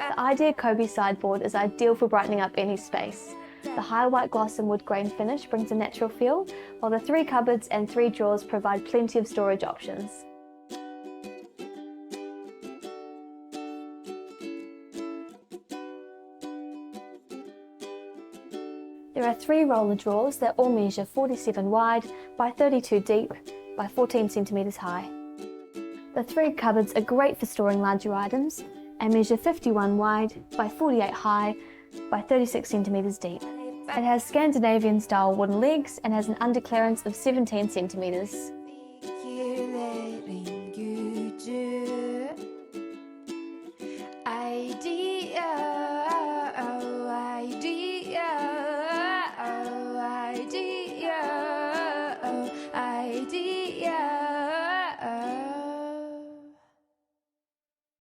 The Idiya Kobe sideboard is ideal for brightening up any space. The high white gloss and wood grain finish brings a natural feel, while the 3 cupboards and 3 drawers provide plenty of storage options. There are 3 roller drawers that all measure 47 wide by 32 deep by 14 centimetres high. The 3 cupboards are great for storing larger items and measure 51 wide by 48 high by 36 centimetres deep. It has Scandinavian style wooden legs and has an underclearance of 17 centimetres.